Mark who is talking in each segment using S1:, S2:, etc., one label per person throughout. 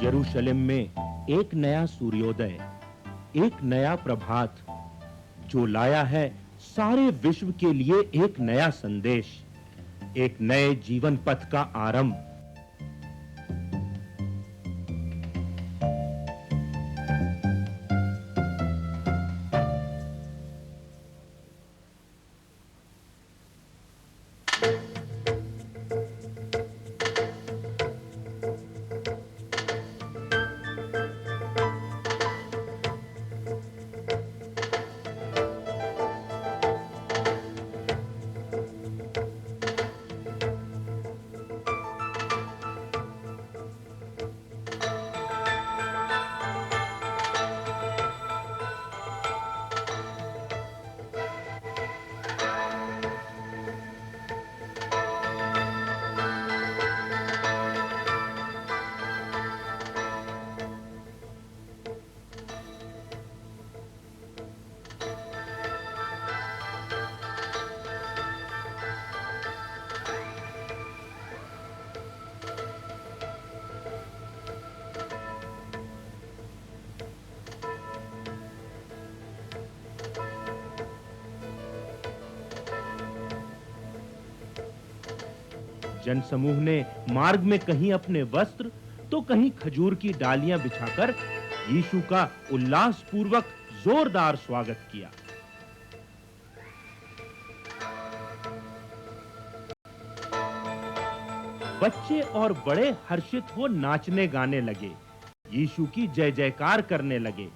S1: यरूशलेम में एक नया सूर्योदय, एक नया प्रभात जो लाया है सारे विश्व के लिए एक नया संदेश, एक नए जीवन पथ का आरंभ। जनसमूह ने मार्ग में कहीं अपने वस्त्र तो कहीं खजूर की डालियां बिछाकर यीशु का उल्लास पूर्वक जोरदार स्वागत किया। बच्चे और बड़े हर्षित हो नाचने गाने लगे, यीशु की जय जयकार करने लगे।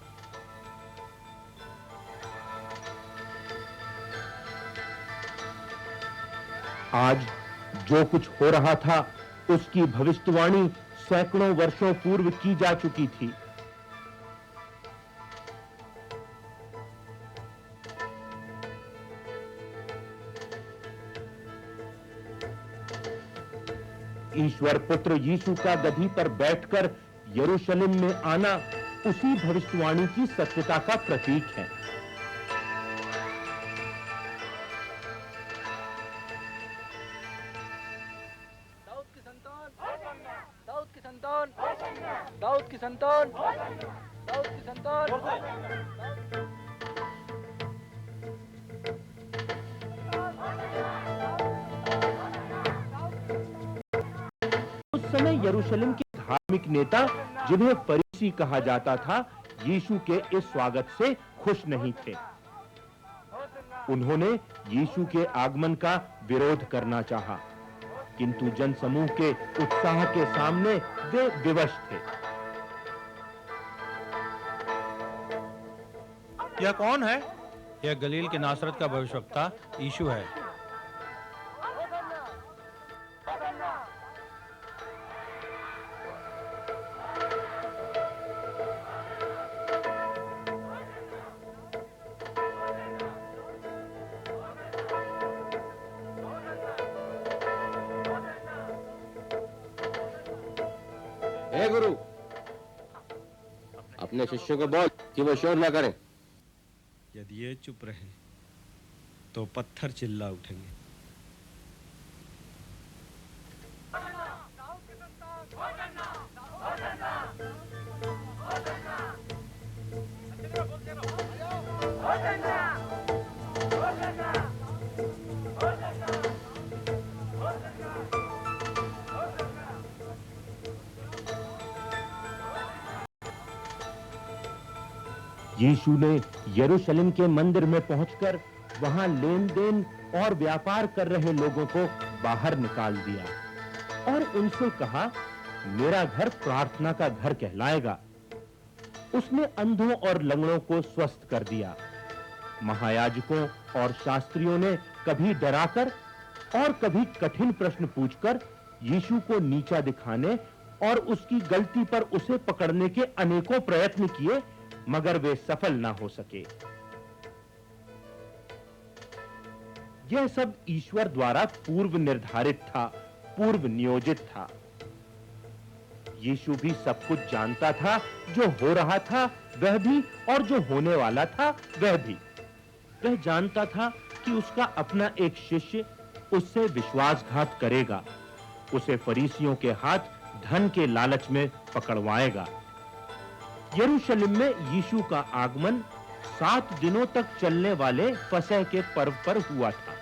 S1: आज जो कुछ हो रहा था उसकी भविष्यवाणी सैकड़ों वर्षों पूर्व की जा चुकी थी। ईश्वर पुत्र यीशु का गधी पर बैठकर यरूशलेम में आना उसी भविष्यवाणी की सत्यता का प्रतीक है।
S2: दाऊद की संतान, दाऊद की संतान।
S1: उस समय यरूशलेम के धार्मिक नेता, जिन्हें फरीसी कहा जाता था, यीशु के इस स्वागत से खुश नहीं थे। उन्होंने यीशु के आगमन का विरोध करना चाहा, किंतु जनसमूह के उत्साह के सामने वे विवश थे।
S3: यह कौन है? यह गलील के नासरत का भविष्यवक्ता यीशु है।
S4: हे गुरु, अपने शिष्यों को बोल कि वो शोर ना करें।
S3: यदि ये चुप रहे तो पत्थर चिल्ला उठेंगे।
S1: यीशु ने यरूशलेम के मंदिर में पहुंचकर वहां लेन-देन और व्यापार कर रहे लोगों को बाहर निकाल दिया और उनसे कहा, मेरा घर प्रार्थना का घर कहलाएगा। उसने अंधों और लंगड़ों को स्वस्थ कर दिया। महायाजकों और शास्त्रियों ने कभी डराकर और कभी कठिन प्रश्न पूछकर यीशु को नीचा दिखाने और उसकी गलती पर उसे पकड़ने के अनेकों प्रयत्न किए, मगर वे सफल ना हो सके। यह सब ईश्वर द्वारा पूर्व निर्धारित था, पूर्व नियोजित था। यीशु भी सब कुछ जानता था, जो हो रहा था वह भी और जो होने वाला था वह भी। वह जानता था कि उसका अपना एक शिष्य उससे विश्वासघात करेगा, उसे फरीसियों के हाथ धन के लालच में पकड़वाएगा। यरूशलेम में यीशु का आगमन 7 दिनों तक चलने वाले फसह के पर्व पर हुआ था।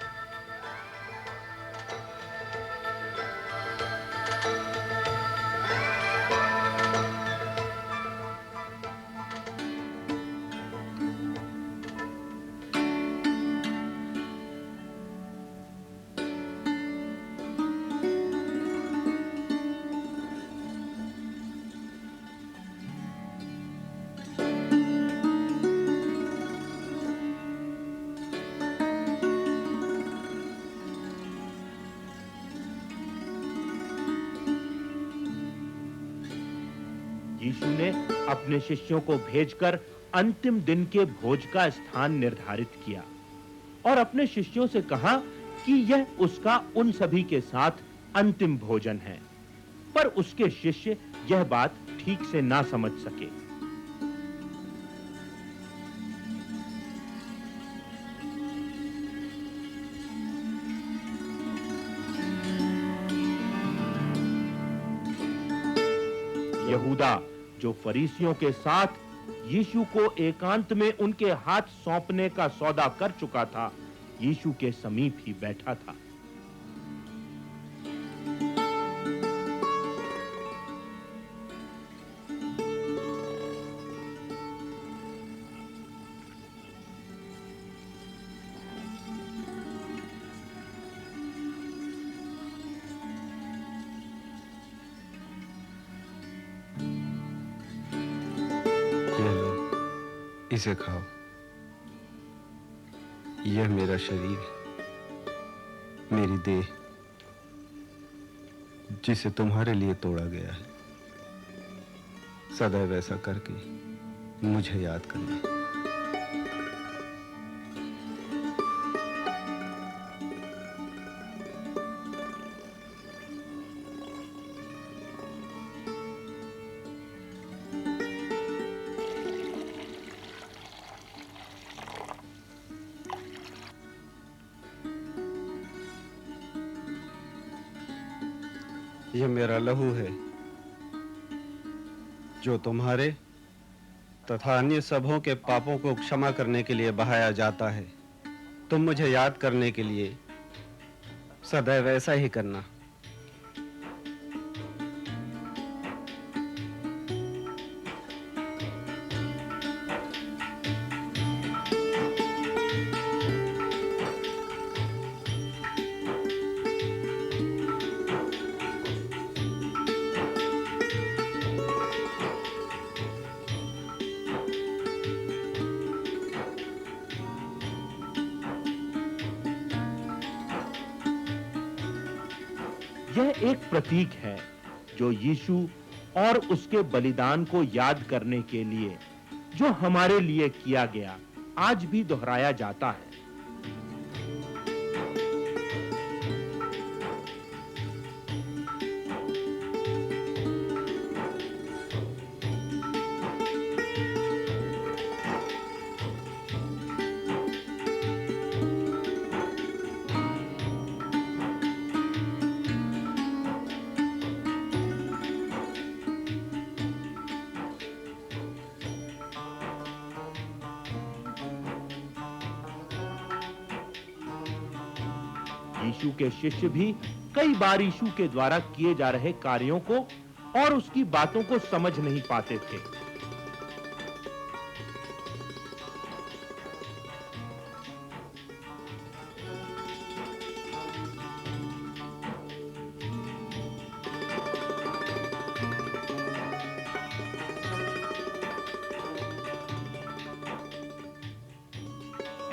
S1: यीशु ने अपने शिष्यों को भेजकर अंतिम दिन के भोज का स्थान निर्धारित किया और अपने शिष्यों से कहा कि यह उसका उन सभी के साथ अंतिम भोजन है। पर उसके शिष्य यह बात ठीक से ना समझ सके। यहूदा जो फरीसियों के साथ यीशु को एकांत में उनके हाथ सौंपने का सौदा कर चुका था, यीशु के समीप ही बैठा था।
S5: इसे खाओ, यह मेरा शरीर है, मेरी देह, जिसे तुम्हारे लिए तोड़ा गया है। सदैव ऐसा करके मुझे याद करना। यह मेरा लहू है जो तुम्हारे तथा अन्य सबों के पापों को क्षमा करने के लिए बहाया जाता है। तुम मुझे याद करने के लिए सदैव ऐसा ही करना।
S1: यह एक प्रतीक है जो यीशु और उसके बलिदान को याद करने के लिए जो हमारे लिए किया गया आज भी दोहराया जाता है। यीशु के शिष्य भी कई बार यीशु के द्वारा किए जा रहे कार्यों को और उसकी बातों को समझ नहीं पाते थे।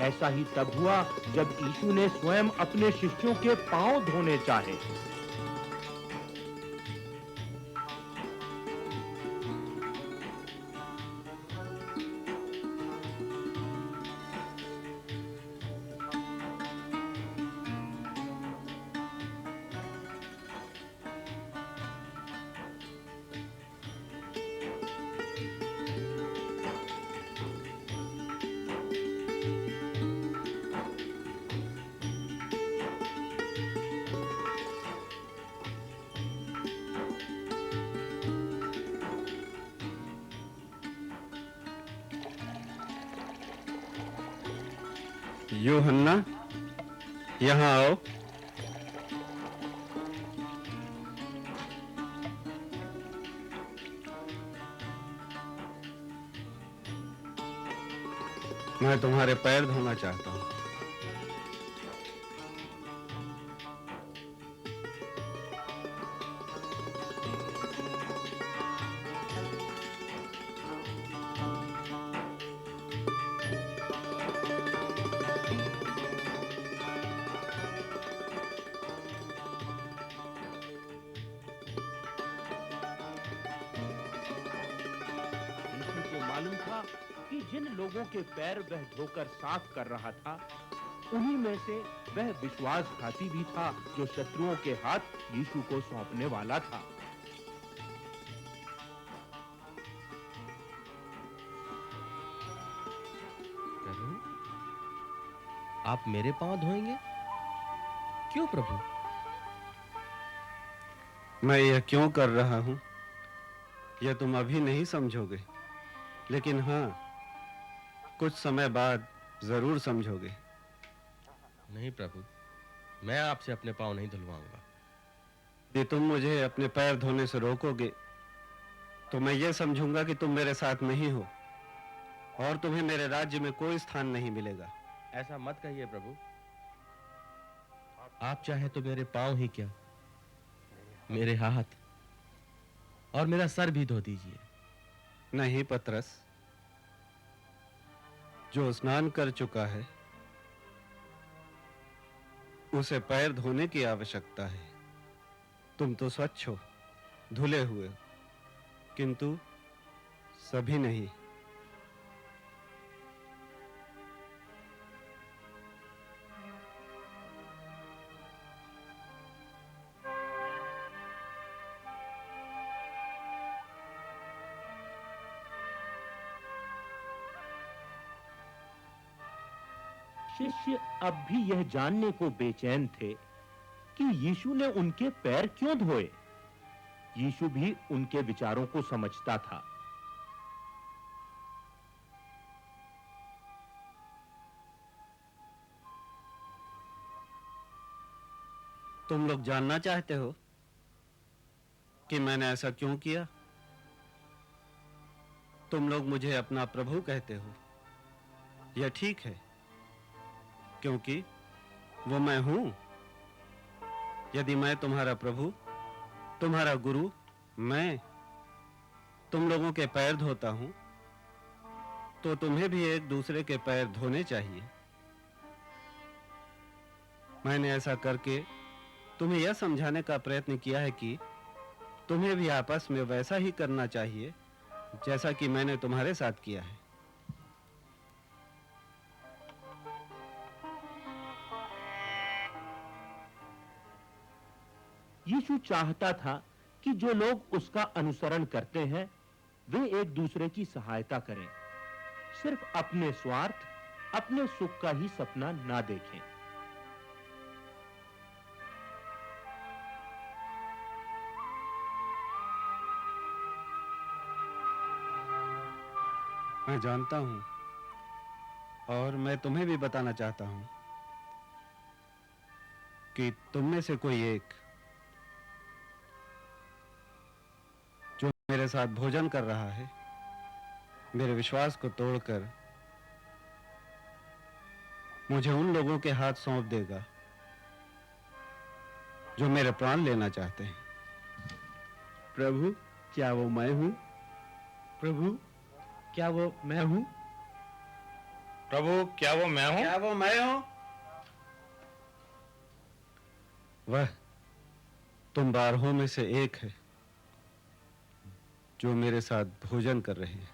S1: ऐसा ही तब हुआ जब यीशु ने स्वयं अपने शिष्यों के पांव धोने चाहे।
S5: यूहन्ना, यहाँ आओ। मैं तुम्हारे पैर धोना चाहता हूँ।
S1: यीशु को मालूम था कि जिन लोगों के पैर वह धोकर साफ कर रहा था, उन्हीं में से वह विश्वासघाती भी था जो शत्रुओं के हाथ यीशु को सौंपने वाला था।
S6: प्रभु, आप मेरे पांव धोएंगे? क्यों प्रभु?
S5: मैं यह क्यों कर रहा हूं, यह तुम अभी नहीं समझोगे, लेकिन हाँ, कुछ समय बाद जरूर समझोगे।
S6: नहीं प्रभु, मैं आपसे अपने पांव नहीं धुलवाऊंगा।
S5: यदि तुम मुझे अपने पैर धोने से रोकोगे, तो मैं ये समझूंगा कि तुम मेरे साथ नहीं हो और तुम्हें मेरे राज्य में कोई स्थान नहीं मिलेगा।
S6: ऐसा मत कहिए प्रभु। आप चाहे तो मेरे पांव ही क्या, मेरे हाथ और मेरा सर भी धो दीजिए।
S5: नहीं पतरस, जो स्नान कर चुका है उसे पैर धोने की आवश्यकता है। तुम तो स्वच्छ हो, धुले हुए हो, किंतु सभी नहीं।
S1: शिष्य अब भी यह जानने को बेचैन थे कि यीशु ने उनके पैर क्यों धोए। यीशु भी उनके विचारों को समझता था।
S5: तुम लोग जानना चाहते हो कि मैंने ऐसा क्यों किया? तुम लोग मुझे अपना प्रभु कहते हो। यह ठीक है, क्योंकि वो मैं हूं। यदि मैं तुम्हारा प्रभु, तुम्हारा गुरु, मैं तुम लोगों के पैर धोता हूं, तो तुम्हें भी एक दूसरे के पैर धोने चाहिए। मैंने ऐसा करके तुम्हें यह समझाने का प्रयत्न किया है कि तुम्हें भी आपस में वैसा ही करना चाहिए जैसा कि मैंने तुम्हारे साथ किया है।
S1: यीशु चाहता था कि जो लोग उसका अनुसरण करते हैं वे एक दूसरे की सहायता करें, सिर्फ अपने स्वार्थ, अपने सुख का ही सपना ना देखें।
S5: मैं जानता हूं और मैं तुम्हें भी बताना चाहता हूं कि तुम में से कोई एक जो मेरे साथ भोजन कर रहा है, मेरे विश्वास को तोड़कर मुझे उन लोगों के हाथ सौंप देगा जो मेरे प्राण लेना चाहते हैं।
S7: प्रभु, क्या वो मैं हूं? प्रभु, क्या वो मैं हूं?
S3: प्रभु, क्या वो मैं हूं?
S5: क्या वो मैं हूं? वह तुम 12 में से एक है जो मेरे साथ भोजन कर रहे हैं।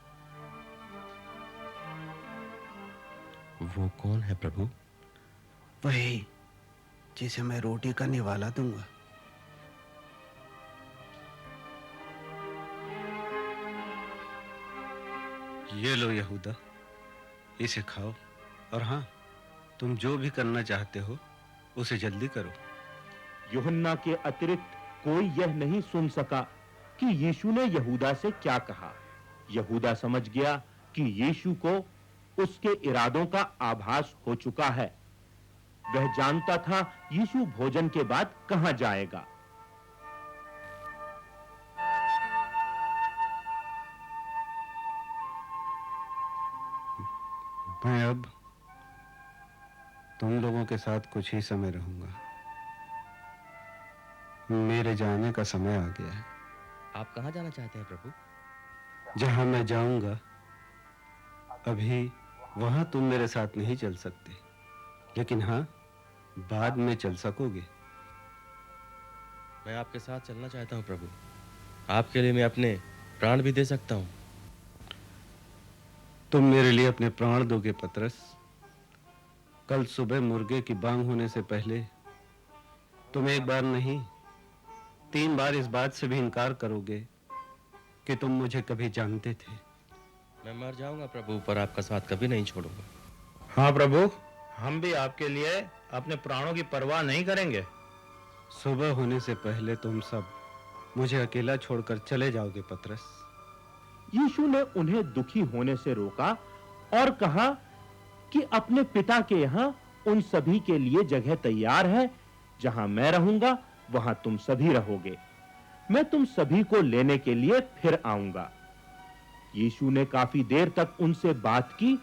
S6: वो कौन है प्रभु?
S7: वही जिसे मैं रोटी का निवाला दूंगा।
S5: ये लो यहूदा, इसे खाओ और हाँ, तुम जो भी करना चाहते हो उसे जल्दी करो।
S1: यूहन्ना के अतिरिक्त कोई यह नहीं सुन सका कि यीशु ने यहूदा से क्या कहा। यहूदा समझ गया कि यीशु को उसके इरादों का आभास हो चुका है वह जानता था यीशु भोजन के बाद कहां जाएगा।
S5: मैं अब तुम लोगों के साथ कुछ ही समय रहूंगा। मेरे जाने का समय आ गया है।
S6: आप कहाँ जाना चाहते हैं प्रभु?
S5: जहां मैं जाऊंगा, अभी वहां तुम मेरे साथ नहीं चल सकते, लेकिन हाँ, बाद में चल सकोगे।
S6: मैं आपके साथ चलना चाहता हूँ प्रभु। आपके लिए मैं अपने प्राण भी दे सकता हूँ।
S5: तुम मेरे लिए अपने प्राण दोगे पतरस? कल सुबह मुर्गे की बांग होने से पहले तुम एक बार नहीं 3 बार इस बात से भी इनकार करोगे कि तुम मुझे कभी जानते थे।
S6: मैं मर जाऊंगा प्रभु, पर आपका साथ कभी नहीं छोड़ूंगा।
S7: हाँ प्रभु, हम भी आपके लिए अपने प्राणों की परवाह नहीं करेंगे।
S5: सुबह होने से पहले तुम सब मुझे अकेला छोड़कर चले जाओगे पतरस।
S1: यीशु ने उन्हें दुखी होने से रोका और कहा कि अपने पिता के यहां उन सभी के लिए जगह तैयार है। जहां मैं रहूंगा वहां तुम सभी रहोगे। मैं तुम सभी को लेने के लिए फिर आऊंगा। यीशु ने काफी देर तक उनसे बात की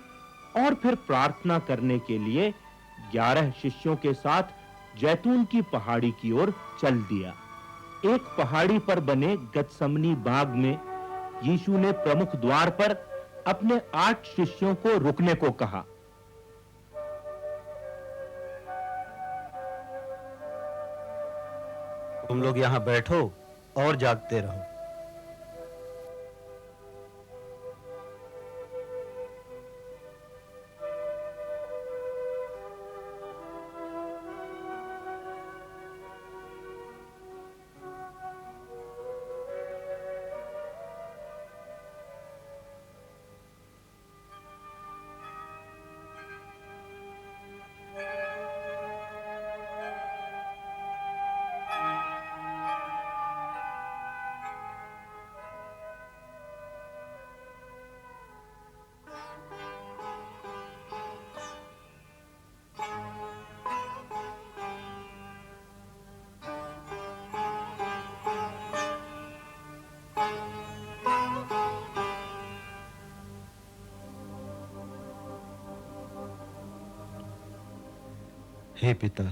S1: और फिर प्रार्थना करने के लिए 11 शिष्यों के साथ जैतून की पहाड़ी की ओर चल दिया। एक पहाड़ी पर बने गतसमनी बाग में यीशु ने प्रमुख द्वार पर अपने 8 शिष्यों को रुकने को कहा।
S5: तुम लोग यहां बैठो और जागते रहो। हे पिता,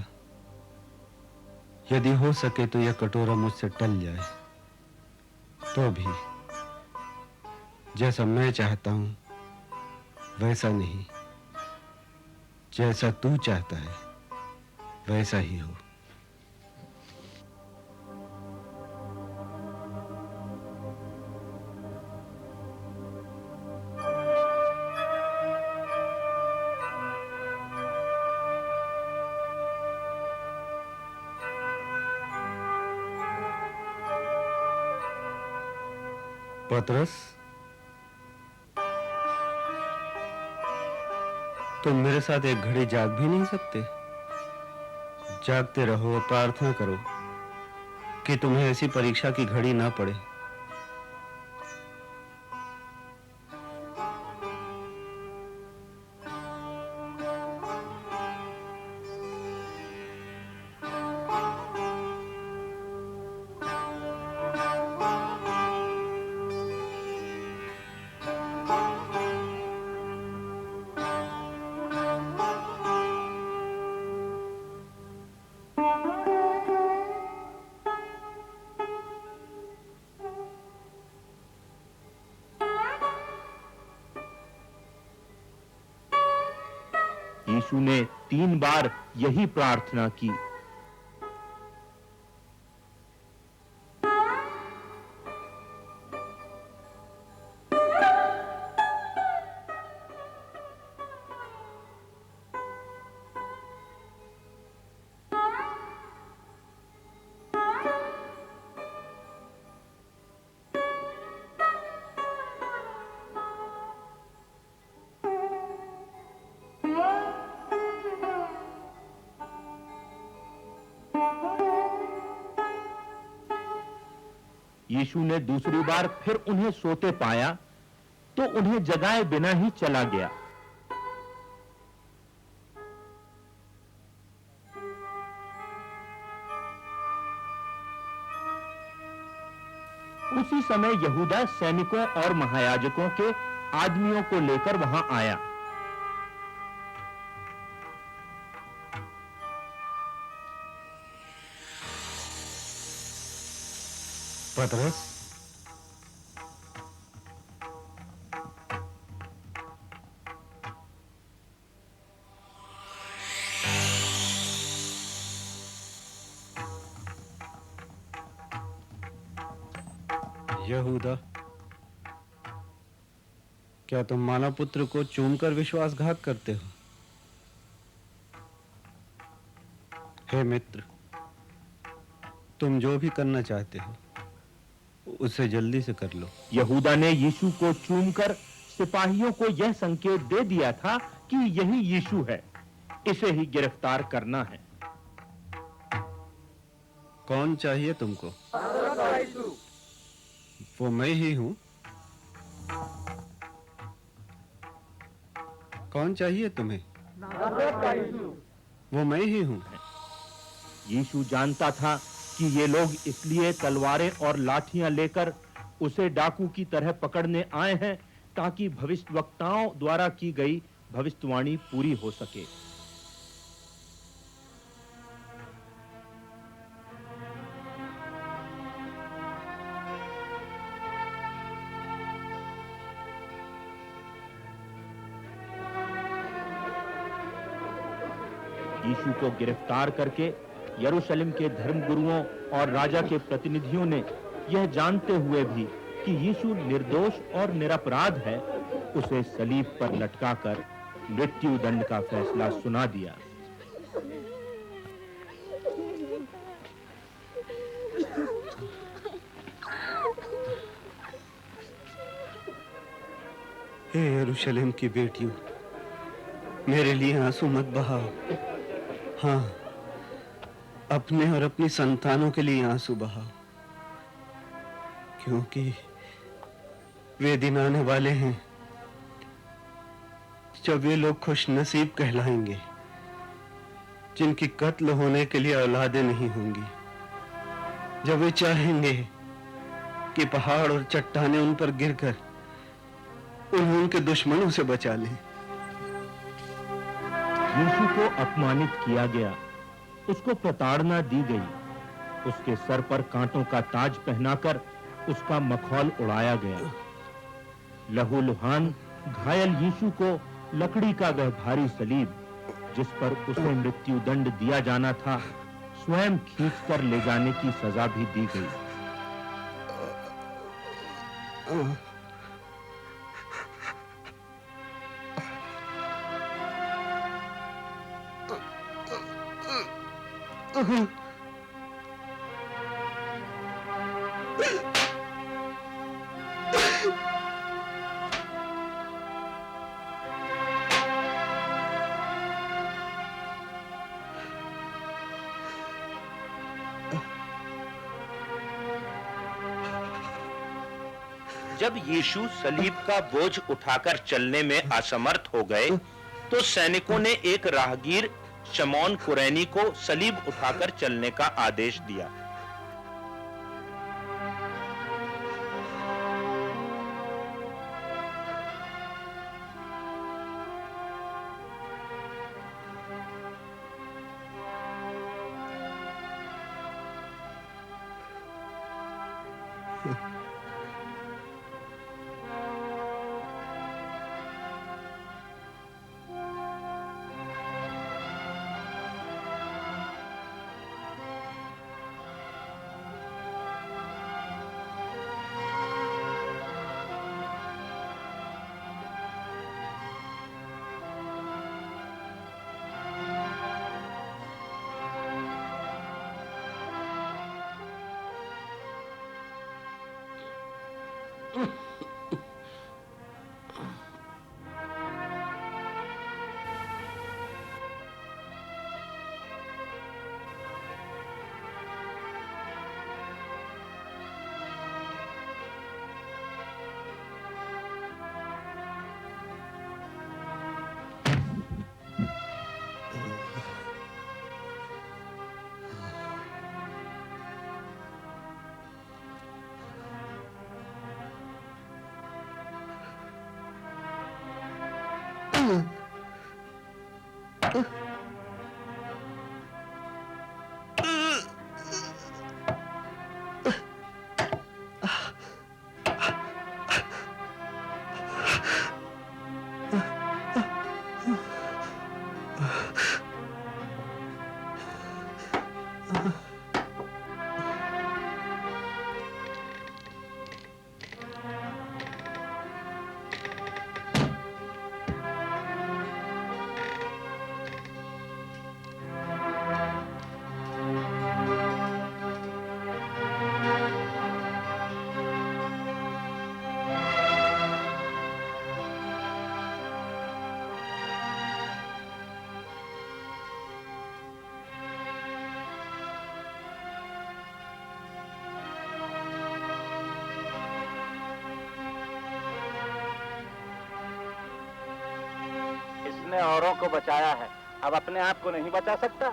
S5: यदि हो सके तो यह कटोरा मुझसे टल जाए, तो भी जैसा मैं चाहता हूं वैसा नहीं, जैसा तू चाहता है वैसा ही हो। पतरस, तुम मेरे साथ एक घड़ी जाग भी नहीं सकते? जागते रहो और प्रार्थना करो कि तुम्हें ऐसी परीक्षा की घड़ी ना पड़े।
S1: यीशु ने 3 बार यही प्रार्थना की। यीशु ने दूसरी बार फिर उन्हें सोते पाया तो उन्हें जगाए बिना ही चला गया। उसी समय यहूदा सैनिकों और महायाजकों के आदमियों को लेकर वहां आया।
S5: पतरस, यहूदा, क्या तुम मानव पुत्र को चूमकर विश्वासघात करते हो? हे मित्र, तुम जो भी करना चाहते हो उसे जल्दी से कर लो।
S1: यहूदा ने यीशु को चूमकर सिपाहियों को यह संकेत दे दिया था कि यही यीशु है, इसे ही गिरफ्तार करना है।
S5: कौन चाहिए तुमको? वो मैं ही हूं। कौन चाहिए तुम्हें? वो मैं ही हूं।
S1: यीशु जानता था कि ये लोग इसलिए तलवारें और लाठियां लेकर उसे डाकू की तरह पकड़ने आए हैं ताकि भविष्यवक्ताओं द्वारा की गई भविष्यवाणी पूरी हो सके। यीशु को गिरफ्तार करके यरूशलेम के धर्मगुरुओं और राजा के प्रतिनिधियों ने यह जानते हुए भी कि यीशु निर्दोष और निरपराध है, उसे सलीब पर लटकाकर मृत्यु दंड का फैसला सुना दिया।
S5: हे यरूशलेम की बेटियों, मेरे लिए आंसू मत बहाओ। हाँ, अपने और अपनी संतानों के लिए आंसू बहाओ, क्योंकि वे दिन आने वाले हैं जब वे लोग खुश नसीब कहलाएंगे जिनकी कत्ल होने के लिए औलादें नहीं होंगी, जब वे चाहेंगे कि पहाड़ और चट्टानें उन पर गिरकर उन्हें उनके दुश्मनों से बचा लें।
S1: यीशु को अपमानित किया गया, उसको प्रताड़ना दी गई, उसके सर पर कांटों का ताज पहनाकर उसका मखौल उड़ाया गया। लहूलुहान घायल यीशु को लकड़ी का वह भारी सलीब जिस पर उसे मृत्यु दंड दिया जाना था, स्वयं खींचकर ले जाने की सजा भी दी गई। जब यीशु सलीब का बोझ उठाकर चलने में असमर्थ हो गए, तो सैनिकों ने एक राहगीर शमौन कुरैनी को सलीब उठाकर चलने का आदेश दिया। इसने औरों को बचाया है, अब अपने आप को नहीं बचा सकता।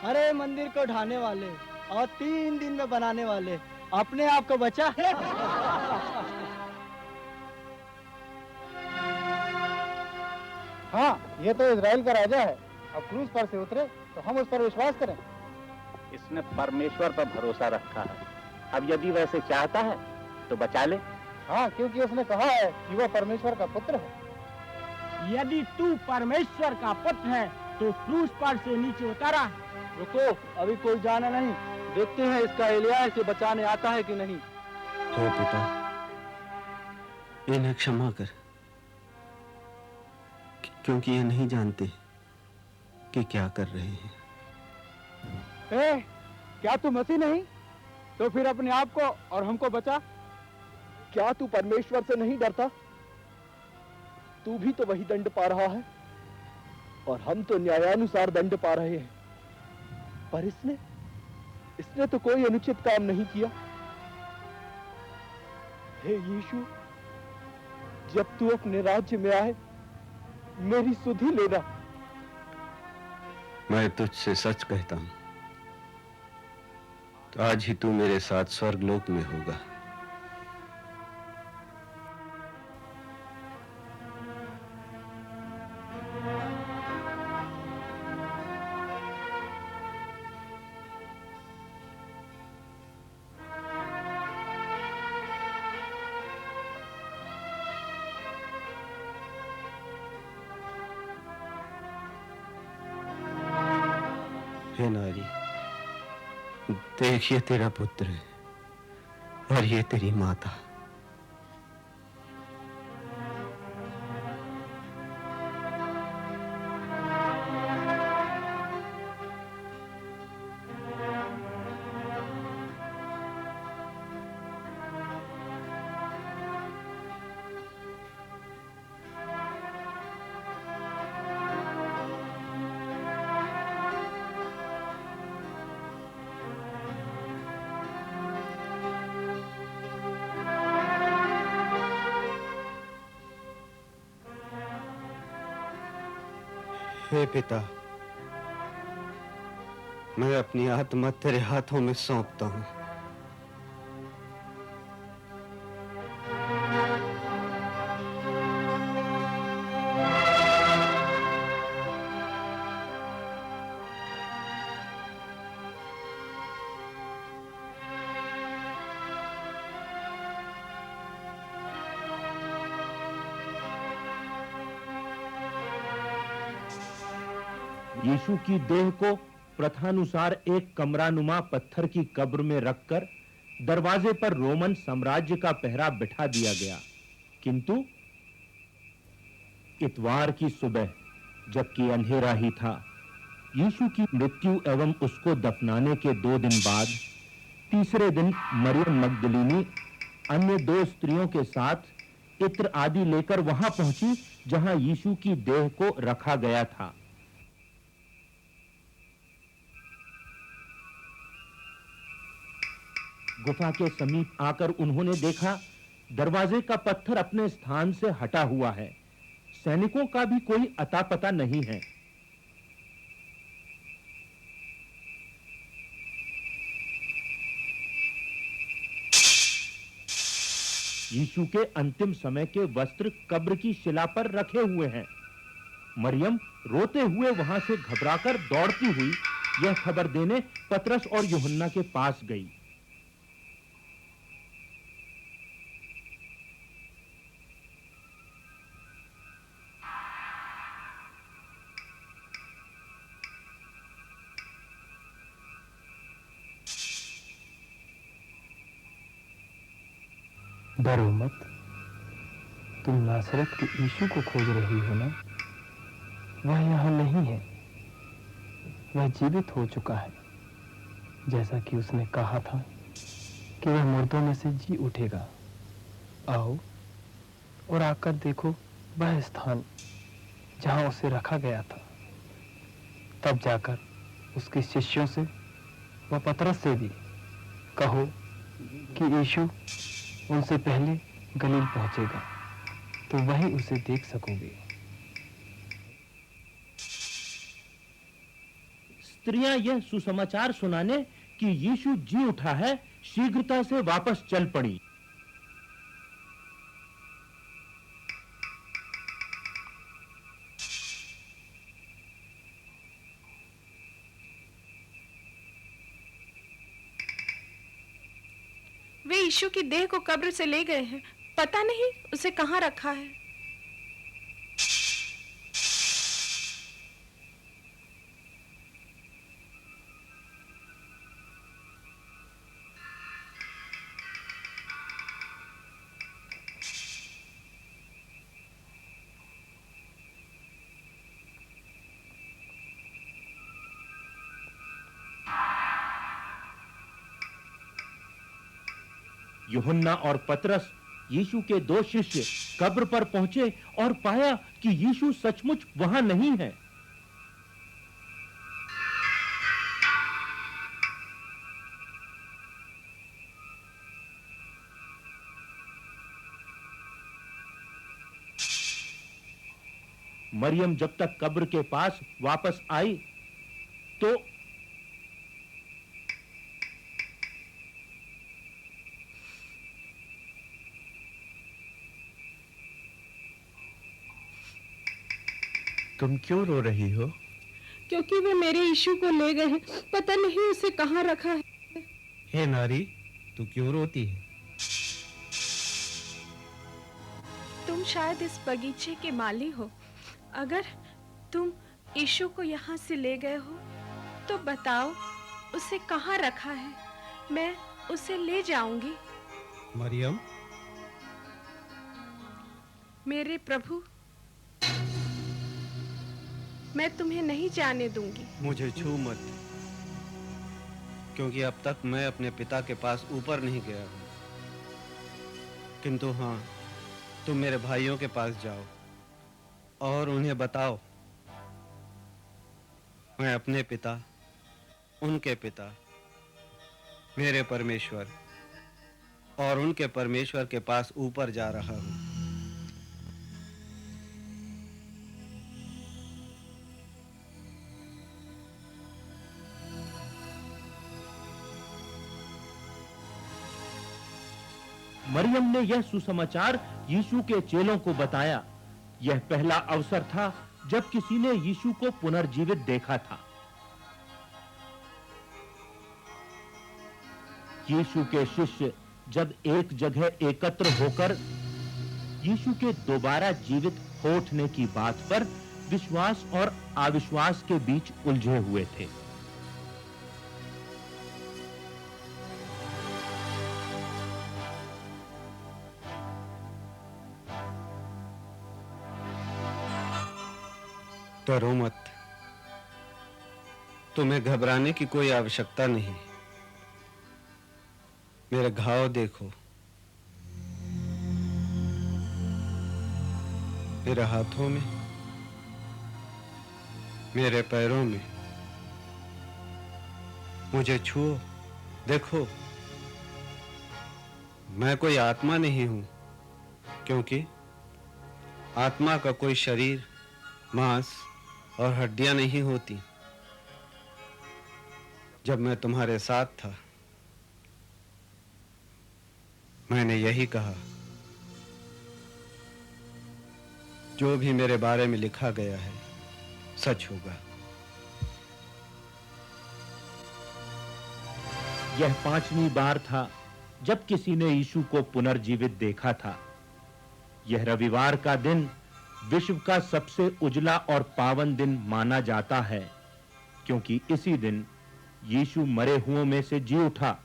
S2: अरे मंदिर को ढाने वाले और 3 दिन में बनाने वाले, अपने आप को बचा।
S8: हाँ, ये तो इजराइल का राजा है। अब क्रूज पर से उतरे तो हम उस पर विश्वास करें।
S1: इसने परमेश्वर पर भरोसा रखा है, अब यदि वैसे चाहता है तो बचा ले।
S8: हाँ, क्योंकि उसने कहा है कि वह परमेश्वर का पुत्र है।
S2: यदि तू परमेश्वर का पुत्र है तो क्रूस पर से नीचे उतारा। रुको, अभी कोई जाना नहीं, देखते हैं इसका एलिया इसे बचाने आता है कि नहीं।
S5: हे पिता, इन्हें क्षमा कर, क्योंकि ये नहीं जानते कि क्या कर रहे हैं।
S8: क्या तू मसीह नहीं? तो फिर अपने आप को और हमको बचा। क्या तू परमेश्वर से नहीं डरता? तू भी तो वही दंड पा रहा है और हम तो न्यायानुसार दंड पा रहे हैं। पर इसने तो कोई अनुचित काम नहीं किया। हे यीशु, जब तू अपने राज्य में आए मेरी सुधि लेना।
S5: मैं तुझसे सच कहता हूं, तो आज ही तू मेरे साथ स्वर्गलोक में होगा। हे नारी, देख ये तेरा पुत्र है और ये तेरी माता। हे पिता, मैं अपनी आत्मा तेरे हाथों में सौंपता हूं।
S1: यीशु की देह को प्रथानुसार एक कमरानुमा पत्थर की कब्र में रखकर दरवाजे पर रोमन साम्राज्य का पहरा बिठा दिया गया। किंतु इतवार की सुबह, जबकि अंधेरा ही था, यीशु की मृत्यु एवं उसको दफनाने के 2 दिन बाद, तीसरे दिन मरियम मगदलीनी अन्य 2 स्त्रियों के साथ इत्र आदि लेकर वहां पहुंची जहां यीशु की देह को रखा गया था। गुफा के समीप आकर उन्होंने देखा दरवाजे का पत्थर अपने स्थान से हटा हुआ है, सैनिकों का भी कोई अता पता नहीं है। यीशु के अंतिम समय के वस्त्र कब्र की शिला पर रखे हुए हैं। मरियम रोते हुए वहां से घबराकर दौड़ती हुई यह खबर देने पतरस और यूहन्ना के पास गई।
S8: डरो मत, तुम नासरत के यीशु को खोज रही हो ना? वह यहाँ नहीं है, वह जीवित हो चुका है, जैसा कि उसने कहा था कि वह मुर्दों में से जी उठेगा। आओ और आकर देखो वह स्थान जहाँ उसे रखा गया था। तब जाकर उसके शिष्यों से व पतरस से भी कहो कि यीशु उनसे पहले गलील पहुंचेगा, तो वहीं उसे देख सकोगे।
S1: स्त्रियां यह सुसमाचार सुनाने कि यीशु जी उठा है, शीघ्रता से वापस चल पड़ी।
S9: वे यीशु की देह को कब्र से ले गए हैं, पता नहीं उसे कहां रखा है।
S1: यूहन्ना और पतरस, यीशु के दो शिष्य, कब्र पर पहुंचे और पाया कि यीशु सचमुच वहां नहीं है। मरियम जब तक कब्र के पास वापस आई तो
S6: तुम क्यों रो रही हो?
S9: क्योंकि वे मेरे यीशु को ले गए हैं, पता नहीं उसे कहां रखा है।
S5: हे नारी, तू क्यों रोती है?
S9: तुम शायद इस बगीचे के माली हो। अगर तुम यीशु को यहाँ से ले गए हो तो बताओ उसे कहाँ रखा है, मैं उसे ले जाऊंगी।
S5: मरियम।
S9: मेरे प्रभु, मैं तुम्हें नहीं जाने दूंगी।
S5: मुझे छू मत, क्योंकि अब तक मैं अपने पिता के पास ऊपर नहीं गया हूं। किंतु हाँ, तुम मेरे भाइयों के पास जाओ और उन्हें बताओ, मैं अपने पिता, उनके पिता, मेरे परमेश्वर और उनके परमेश्वर के पास ऊपर जा रहा हूं।
S1: मरियम ने यह सुसमाचार यीशु के चेलों को बताया। यह पहला अवसर था जब किसी ने यीशु को पुनर्जीवित देखा था। यीशु के शिष्य जब एक जगह एकत्र होकर यीशु के दोबारा जीवित हो उठने की बात पर विश्वास और अविश्वास के बीच उलझे हुए थे।
S5: डरो मत, तुम्हें घबराने की कोई आवश्यकता नहीं। मेरे घाव देखो, मेरे हाथों में, मेरे पैरों में। मुझे छुओ, देखो, मैं कोई आत्मा नहीं हूं, क्योंकि आत्मा का कोई शरीर, मांस और हड्डियां नहीं होती। जब मैं तुम्हारे साथ था, मैंने यही कहा जो भी मेरे बारे में लिखा गया है सच होगा।
S1: यह 5वीं बार था जब किसी ने यीशु को पुनर्जीवित देखा था। यह रविवार का दिन विश्व का सबसे उजला और पावन दिन माना जाता है, क्योंकि इसी दिन यीशु मरे हुओं में से जी उठा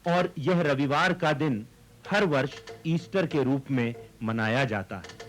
S1: और यह रविवार का दिन हर वर्ष ईस्टर के रूप में मनाया जाता है।